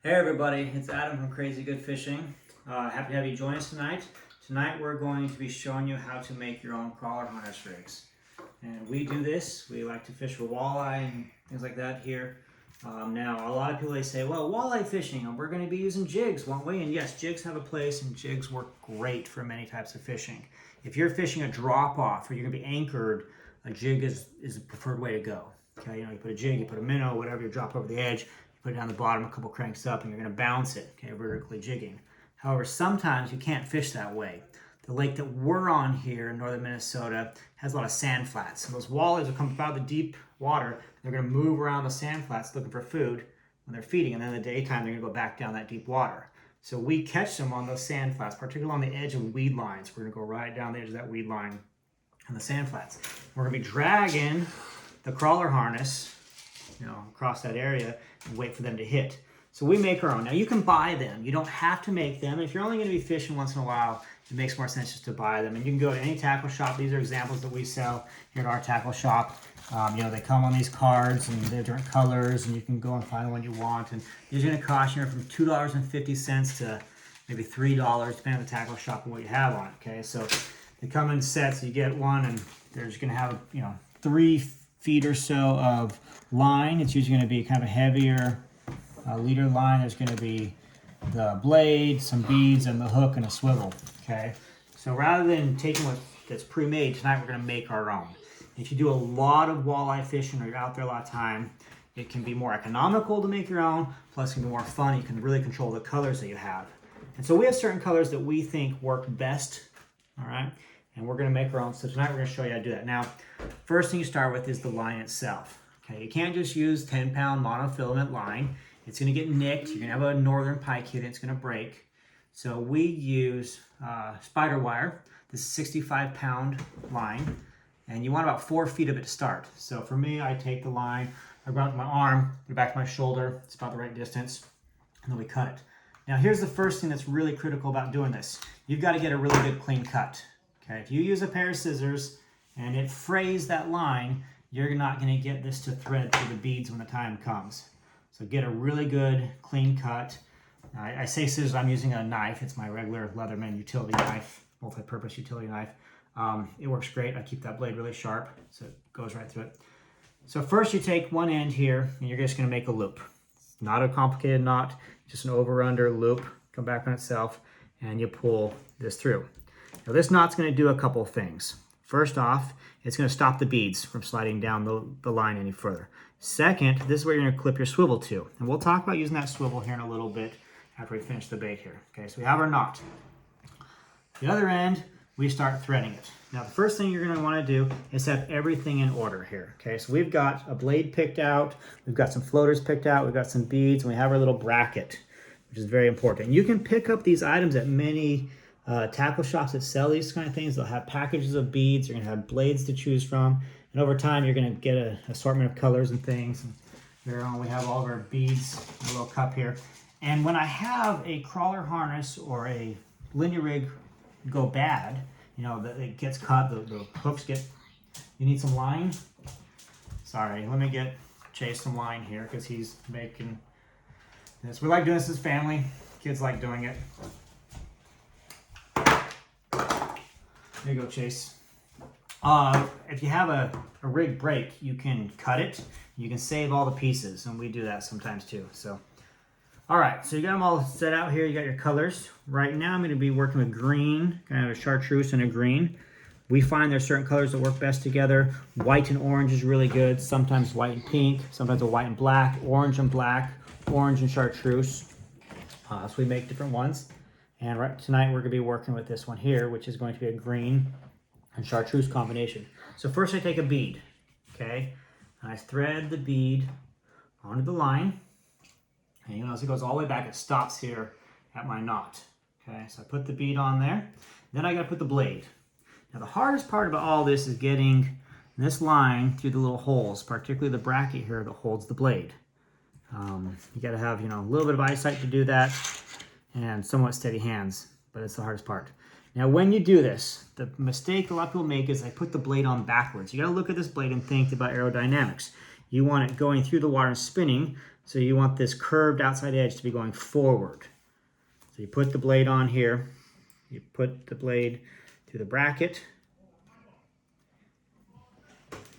Hey everybody, it's Adam from Crazy Good Fishing. Happy to have you join us tonight. Tonight we're going to be showing you how to make your own crawler harness rigs. And we do this, we like to fish for walleye and things like that here. Now a lot of people they say, well, walleye fishing, we're going to be using jigs, won't we? And yes, jigs have a place and jigs work great for many types of fishing. If you're fishing a drop off or you're going to be anchored, a jig is the preferred way to go. Okay, you put a jig, you put a minnow, whatever, you drop over the edge, put it down the bottom, a couple cranks up, and you're going to bounce it, okay, vertically jigging. However, sometimes you can't fish that way. The lake that we're on here in northern Minnesota has a lot of sand flats. So those walleyes will come out of the deep water. They're going to move around the sand flats looking for food when they're feeding, and then in the daytime they're going to go back down that deep water. So we catch them on those sand flats, particularly on the edge of weed lines. We're going to go right down the edge of that weed line on the sand flats. We're going to be dragging the crawler harness across that area and wait for them to hit. So we make our own. Now you can buy them. You don't have to make them. If you're only going to be fishing once in a while, it makes more sense just to buy them. And you can go to any tackle shop. These are examples that we sell here at our tackle shop. They come on these cards and they're different colors, and you can go and find the one you want. And these are going to cost you from $2.50 to maybe $3, depending on the tackle shop and what you have on it. Okay, so they come in sets. You get one, and they're just going to have 3 feet or so of line. It's usually going to be kind of a heavier leader line. There's going to be the blade, some beads, and the hook and a swivel. Okay, so rather than taking what that's pre-made, tonight we're going to make our own. If you do a lot of walleye fishing or you're out there a lot of time, it can be more economical to make your own, plus it can be more fun. You can really control the colors that you have. And so we have certain colors that we think work best, all right? And we're going to make our own. So tonight we're going to show you how to do that. Now, first thing you start with is the line itself. Okay, you can't just use 10-pound monofilament line. It's going to get nicked. You're going to have a northern pike hit. It's going to break. So we use spider wire. This is 65-pound line. And you want about 4 feet of it to start. So for me, I take the line, I go out to my arm, put it back to my shoulder. It's about the right distance. And then we cut it. Now here's the first thing that's really critical about doing this. You've got to get a really good clean cut. Okay, if you use a pair of scissors and it frays that line, you're not going to get this to thread through the beads when the time comes. So get a really good clean cut. I say scissors, I'm using a knife. It's my regular Leatherman utility knife, multi-purpose utility knife. It works great. I keep that blade really sharp so it goes right through it. So first you take one end here and you're just going to make a loop. It's not a complicated knot, just an over-under loop. Come back on itself and you pull this through. Now this knot's going to do a couple of things. First off, it's going to stop the beads from sliding down the line any further. Second, this is where you're going to clip your swivel to. And we'll talk about using that swivel here in a little bit after we finish the bait here. Okay, so we have our knot. The other end, we start threading it. Now the first thing you're going to want to do is have everything in order here. Okay, so we've got a blade picked out, we've got some floaters picked out, we've got some beads, and we have our little bracket, which is very important. And you can pick up these items at many tackle shops that sell these kind of things. They'll have packages of beads. You're going to have blades to choose from. And over time, you're going to get an assortment of colors and things. And here on, we have all of our beads in a little cup here. And when I have a crawler harness or a lindy rig go bad, it gets cut, the hooks get, you need some line. Sorry, let me get Chase some line here because he's making this. We like doing this as family. Kids like doing it. There you go, Chase. If you have a rig break, you can cut it. You can save all the pieces, and we do that sometimes too. So, all right, so you got them all set out here. You got your colors. Right now, I'm going to be working with green, kind of a chartreuse and a green. We find there's certain colors that work best together. White and orange is really good. Sometimes white and pink. Sometimes a white and black, orange and black, orange and chartreuse. So we make different ones. And right tonight we're going to be working with this one here, which is going to be a green and chartreuse combination. So first I take a bead, okay? And I thread the bead onto the line. And as it goes all the way back, it stops here at my knot. Okay, so I put the bead on there. Then I got to put the blade. Now the hardest part about all this is getting this line through the little holes, particularly the bracket here that holds the blade. You got to have a little bit of eyesight to do that, and somewhat steady hands, but it's the hardest part. Now when you do this, the mistake a lot of people make is they put the blade on backwards. You gotta look at this blade and think about aerodynamics. You want it going through the water and spinning, So you want this curved outside edge to be going forward. So you put the blade on here, you put the blade through the bracket,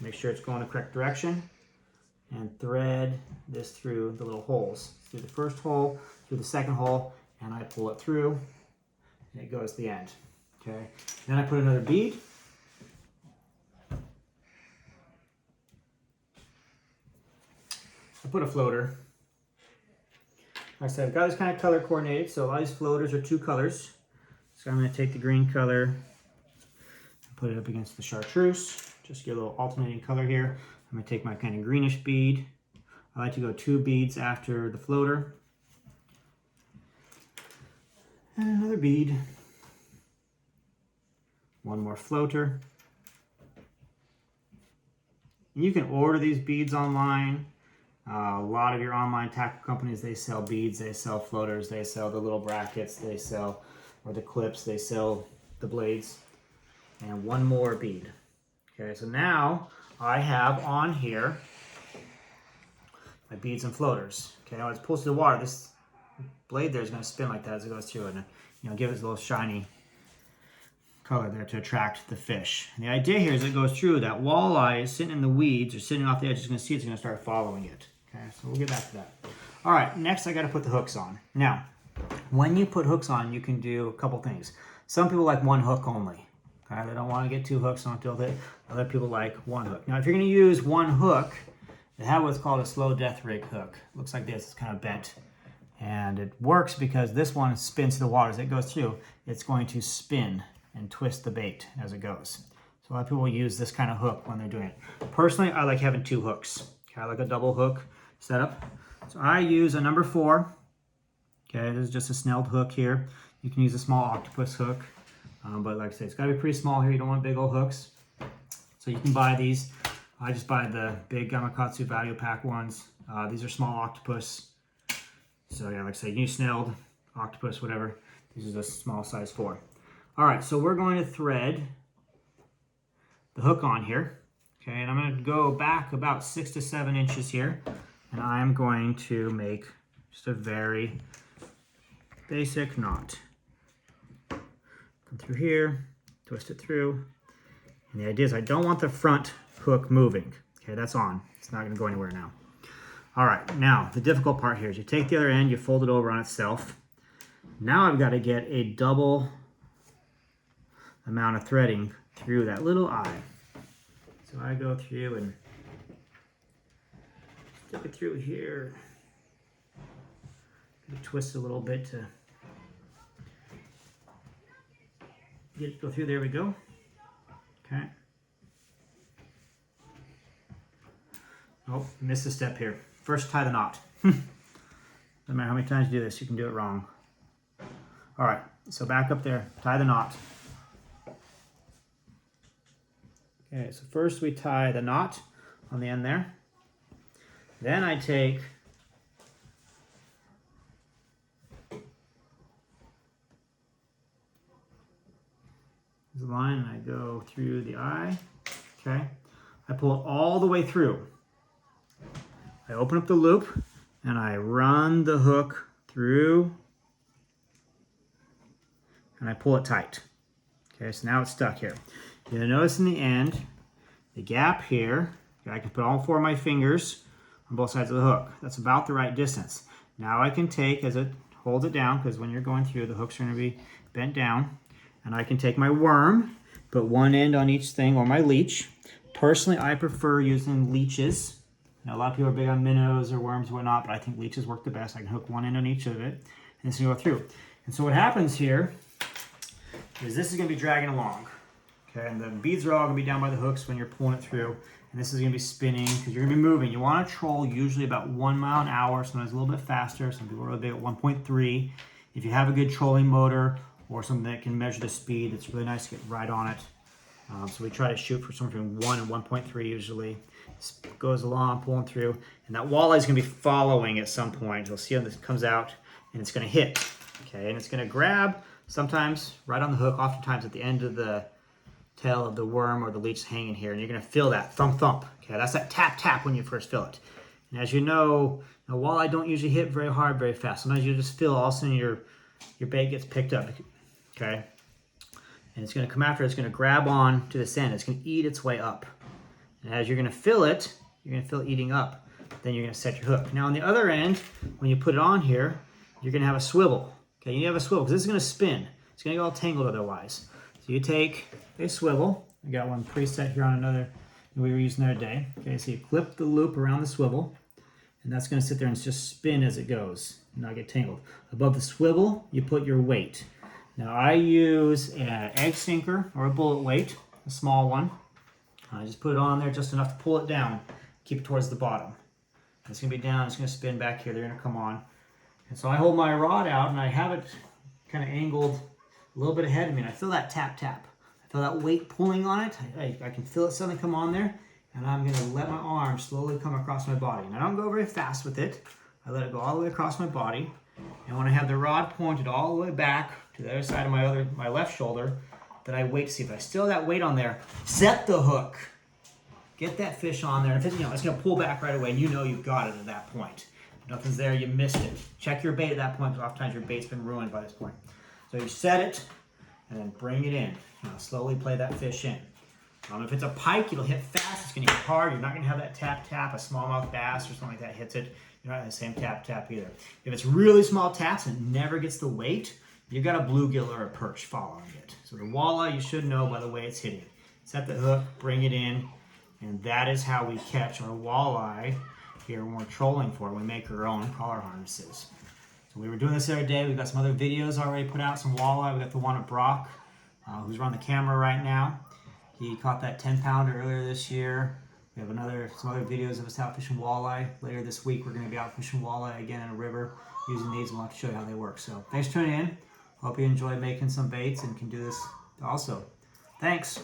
make sure it's going the correct direction, and thread this through the little holes. Through the first hole, through the second hole, and I pull it through, and it goes to the end. Okay. Then I put another bead. I put a floater. Like I said, I've got this kind of color coordinated, so a lot of these floaters are 2 colors. So I'm going to take the green color and put it up against the chartreuse. Just get a little alternating color here. I'm going to take my kind of greenish bead. I like to go 2 beads after the floater. And another bead. 1 more floater. And you can order these beads online. A lot of your online tackle companies, they sell beads, they sell floaters, they sell the little brackets, they sell, or the clips, they sell the blades. And 1 more bead. Okay, so now I have on here my beads and floaters. Okay, now it's pulls to the water. This blade there is going to spin like that as it goes through, and give it a little shiny color there to attract the fish. And the idea here is it goes through, that walleye is sitting in the weeds or sitting off the edge, it's going to see it's going to start following it. Okay, so we'll get back to that. All right, next I got to put the hooks on. Now, when you put hooks on, you can do a couple things. Some people like 1 hook only. Okay, they don't want to get 2 hooks on until they. Other people like 1 hook. Now, if you're going to use 1 hook, they have what's called a slow death rig hook. Looks like this. It's kind of bent. And it works because this one spins to the water. As it goes through, it's going to spin and twist the bait as it goes. So a lot of people use this kind of hook when they're doing it. Personally, I like having 2 hooks. Okay, I like a double hook setup. So I use a number 4. Okay, this is just a snelled hook here. You can use a small octopus hook. But like I say, it's got to be pretty small here. You don't want big old hooks. So you can buy these. I just buy the big Gamakatsu value pack ones. These are small octopus. So yeah, like I say, you can use snelled, octopus, whatever. This is a small size 4. All right, so we're going to thread the hook on here. Okay, and I'm going to go back about 6 to 7 inches here. And I'm going to make just a very basic knot. Come through here, twist it through. And the idea is I don't want the front hook moving. Okay, that's on. It's not going to go anywhere now. All right, now the difficult part here is you take the other end, you fold it over on itself. Now I've got to get a double amount of threading through that little eye. So I go through and stick it through here. Twist a little bit to get it go through. There we go. Okay. Oh, missed a step here. First, tie the knot. Doesn't matter how many times you do this, you can do it wrong. All right, so back up there, tie the knot. Okay, so first we tie the knot on the end there. Then I take the line and I go through the eye. Okay, I pull it all the way through. I open up the loop and I run the hook through and I pull it tight. Okay, so now it's stuck here. You're gonna notice in the end, the gap here, okay, I can put all 4 of my fingers on both sides of the hook. That's about the right distance. Now I can take, as it holds it down, because when you're going through, the hooks are gonna be bent down, and I can take my worm, put 1 end on each thing, or my leech. Personally, I prefer using leeches. Now, a lot of people are big on minnows or worms or whatnot, but I think leeches work the best. I can hook 1 end on each of it, and it's gonna go through. And so what happens here is this is gonna be dragging along. Okay, and the beads are all gonna be down by the hooks when you're pulling it through. And this is gonna be spinning because you're gonna be moving. You wanna troll usually about 1 mile an hour, sometimes a little bit faster. Some people are really big at 1.3. If you have a good trolling motor or something that can measure the speed, it's really nice to get right on it. So we try to shoot for somewhere between 1 and 1.3 usually. This goes along, pulling through, and that walleye is gonna be following at some point. You'll see how this comes out and it's gonna hit. Okay, and it's gonna grab sometimes right on the hook, oftentimes at the end of the tail of the worm or the leech hanging here, and you're gonna feel that thump thump. Okay, that's that tap tap when you first feel it. And as you know, Now, walleye don't usually hit very hard, very fast. Sometimes you just feel all of a sudden your bait gets picked up, okay? And it's gonna come after, it's gonna grab on to the sand. It's gonna eat its way up. And as you're gonna feel it eating up. Then you're gonna set your hook. Now on the other end, when you put it on here, you're gonna have a swivel. Okay, you have a swivel, because this is gonna spin. It's gonna get all tangled otherwise. So you take a swivel. I got one preset here on another that we were using the other day. Okay, so you clip the loop around the swivel, and that's gonna sit there and just spin as it goes, and not get tangled. Above the swivel, you put your weight. Now I use an egg sinker or a bullet weight, a small one. I just put it on there just enough to pull it down, keep it towards the bottom. It's gonna be down, it's gonna spin back here, they're gonna come on. And so I hold my rod out and I have it kind of angled a little bit ahead of me, and I feel that tap tap. I feel that weight pulling on it. I can feel it suddenly come on there, and I'm gonna let my arm slowly come across my body. And I don't go very fast with it. I let it go all the way across my body. And when I have the rod pointed all the way back to the other side of my left shoulder, then I wait to see if I still have that weight on there. Set the hook. Get that fish on there. If it, it's gonna pull back right away, and you know you've got it at that point. If nothing's there, you missed it. Check your bait at that point, because oftentimes your bait's been ruined by this point. So you set it, and then bring it in. Slowly play that fish in. If it's a pike, it'll hit fast. It's gonna hit hard. You're not gonna have that tap tap. A smallmouth bass or something like that hits it. You're not having the same tap tap either. If it's really small taps and it never gets the weight, you've got a bluegill or a perch following it. So the walleye, you should know by the way it's hitting. Set the hook, bring it in, and that is how we catch our walleye here when we're trolling for it. We make our own collar harnesses. So we were doing this the other day. We've got some other videos already put out, some walleye. We got the one of Brock, who's on the camera right now. He caught that 10-pounder earlier this year. We have some other videos of us out fishing walleye. Later this week, we're going to be out fishing walleye again in a river using these, and we'll have to show you how they work. So thanks for tuning in. Hope you enjoy making some baits and can do this also. Thanks.